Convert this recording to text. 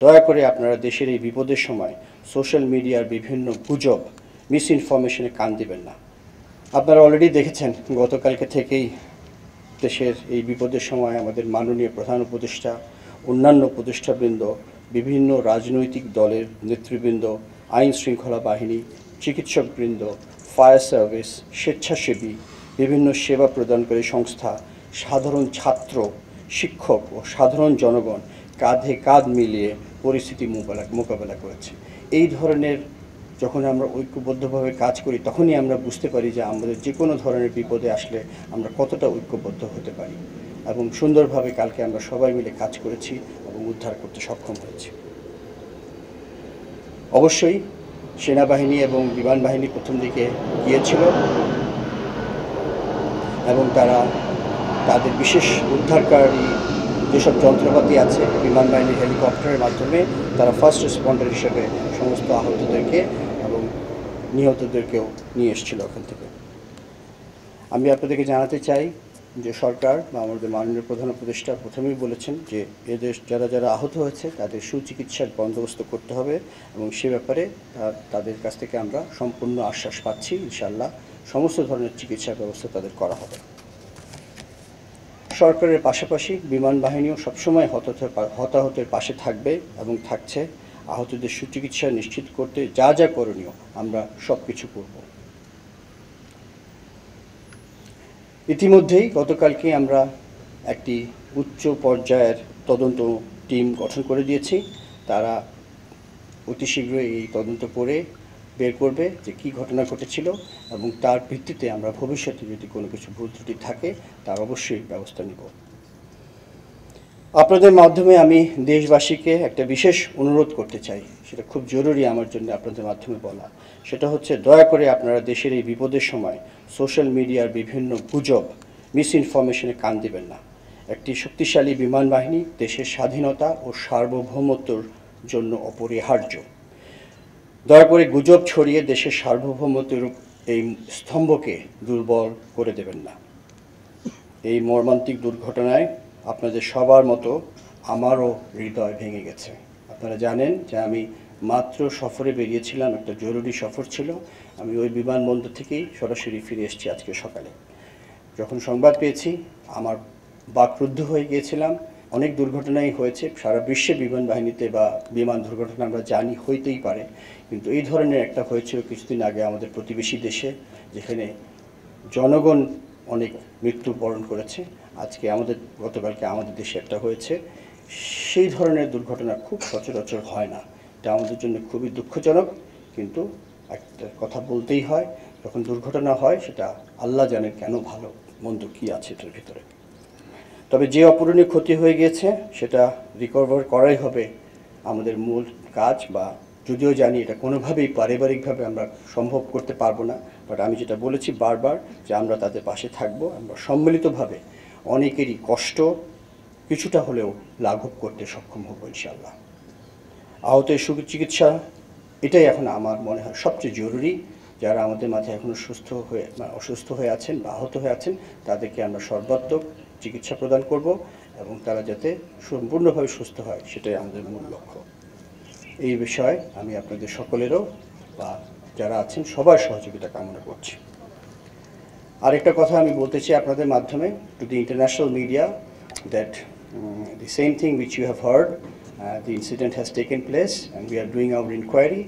দয়া করে আপনারা দেশের এই বিপদের সময় সোশ্যাল মিডিয়ার বিভিন্ন গুজব মিসইনফরমেশনে কান দিবেন না। আপনারা অলরেডি দেখেছেন গতকালকে থেকেই দেশের এই বিপদের সময় আমাদের মাননীয় প্রধান উপদেষ্টা, অন্যান্য উপদেষ্টাবৃন্দ, বিভিন্ন রাজনৈতিক দলের নেতৃবৃন্দ, আইন শৃঙ্খলা বাহিনী, চিকিৎসকবৃন্দ, ফায়ার সার্ভিস, স্বেচ্ছাসেবী, বিভিন্ন সেবা প্রদানকারী সংস্থা, সাধারণ ছাত্র, শিক্ষক ও সাধারণ জনগণ কাঁধে কাঁধ মিলিয়ে পরিস্থিতি মোকাবেলা করেছে। এই ধরনের যখন আমরা ঐক্যবদ্ধভাবে কাজ করি তখনই আমরা বুঝতে পারি যে আমাদের যে কোনো ধরনের বিপদে আসলে আমরা কতটা ঐক্যবদ্ধ হতে পারি, এবং সুন্দরভাবে কালকে আমরা সবাই মিলে কাজ করেছি এবং উদ্ধার করতে সক্ষম হয়েছি। অবশ্যই সেনাবাহিনী এবং বিমান বাহিনী প্রথম দিকে গিয়েছিল এবং তারা তাদের বিশেষ উদ্ধারকারী যেসব যন্ত্রপাতি আছে বিমান বাহিনীর হেলিকপ্টারের মাধ্যমে তারা ফার্স্ট রেসপন্ডার হিসেবে সমস্ত আহতদেরকে এবং নিহতদেরকেও নিয়ে এসেছিল ওখান থেকে। আমি আপনাদেরকে জানাতে চাই যে সরকার বা আমাদের মাননীয় প্রধান উপদেষ্টা প্রথমেই বলেছেন যে এদের যারা আহত হয়েছে তাদের সুচিকিৎসার বন্দোবস্ত করতে হবে, এবং সে ব্যাপারে তাদের কাছ থেকে আমরা সম্পূর্ণ আশ্বাস পাচ্ছি। ইনশাআল্লাহ সমস্ত ধরনের চিকিৎসার ব্যবস্থা তাদের করা হবে। সরকারের পাশাপাশি বিমান বাহিনীও সবসময় হতাহতের পাশে থাকবে এবং থাকছে। আহতদের সুচিকিৎসা নিশ্চিত করতে যা যা করণীয় আমরা সব কিছু করব। ইতিমধ্যেই গতকালকে আমরা একটি উচ্চ পর্যায়ের তদন্ত টিম গঠন করে দিয়েছি। তারা অতি শীঘ্রই এই তদন্ত করে বের করবে যে কী ঘটনা ঘটেছিল, এবং তার ভিত্তিতে আমরা ভবিষ্যতে যদি কোনো কিছু ভুল ত্রুটি থাকে তার অবশ্যই ব্যবস্থা নেব। আপনাদের মাধ্যমে আমি দেশবাসীকে একটা বিশেষ অনুরোধ করতে চাই, সেটা খুব জরুরি আমার জন্য আপনাদের মাধ্যমে বলা। সেটা হচ্ছে দয়া করে আপনারা দেশের এই বিপদের সময় সোশ্যাল মিডিয়ার বিভিন্ন গুজব মিসইনফরমেশনে কান দিবেন না। একটি শক্তিশালী বিমান বাহিনী দেশের স্বাধীনতা ও সার্বভৌমত্বর জন্য অপরিহার্য। দয়া করে গুজব ছড়িয়ে দেশের সার্বভৌমত্বের এই স্তম্ভকে দুর্বল করে দেবেন না। এই মর্মান্তিক দুর্ঘটনায় আপনাদের সবার মতো আমারও হৃদয় ভেঙে গেছে। আপনারা জানেন যে আমি মাত্র সফরে বেরিয়েছিলাম, একটা জরুরি সফর ছিল। আমি ওই বিমানবন্দর থেকেই সরাসরি ফিরে এসেছি আজকে সকালে। যখন সংবাদ পেয়েছি আমার বাকরুদ্ধ হয়ে গিয়েছিলাম। অনেক দুর্ঘটনাই হয়েছে সারা বিশ্বে বিমান বাহিনীতে, বা বিমান দুর্ঘটনা আমরা জানি হইতেই পারে, কিন্তু এই ধরনের একটা হয়েছিল কিছুদিন আগে আমাদের প্রতিবেশী দেশে, যেখানে জনগণ অনেক মৃত্যুবরণ করেছে। আজকে গতকালকে আমাদের দেশে একটা হয়েছে। সেই ধরনের দুর্ঘটনা খুব সচরাচর হয় না। এটা আমাদের জন্য খুবই দুঃখজনক, কিন্তু একটা কথা বলতেই হয়, যখন দুর্ঘটনা হয় সেটা আল্লাহ জানেন কেন, ভালো মন্দ কী আছে এটার ভিতরে। তবে যে অপূরণীয় ক্ষতি হয়ে গিয়েছে সেটা রিকভার করাই হবে আমাদের মূল কাজ। বা যদিও জানি এটা কোনোভাবেই পারিবারিকভাবে আমরা সম্ভব করতে পারবো না, বাট আমি যেটা বলেছি বারবার যে আমরা তাদের পাশে থাকব। আমরা সম্মিলিতভাবে অনেকেরই কষ্ট কিছুটা হলেও লাঘব করতে সক্ষম হব ইনশাআল্লাহ। আহতের সুচিকিৎসা এটাই এখন আমার মনে হয় সবচেয়ে জরুরি। যারা আমাদের মাঝে এখনও অসুস্থ হয়ে আছেন বা আহত হয়ে আছেন তাদেরকে আমরা সর্বাত্মক চিকিৎসা প্রদান করব, এবং তারা যাতে সম্পূর্ণভাবে সুস্থ হয় সেটাই আমাদের মূল লক্ষ্য। এই বিষয়ে আমি আপনাদের সকলেরও বা যারা আছেন সবার সহযোগিতা কামনা করছি। আরেকটা কথা আমি বলতে চাই আপনাদের মাধ্যমে to the international media, that the same thing which you have heard, the incident has taken place and we are doing our inquiry.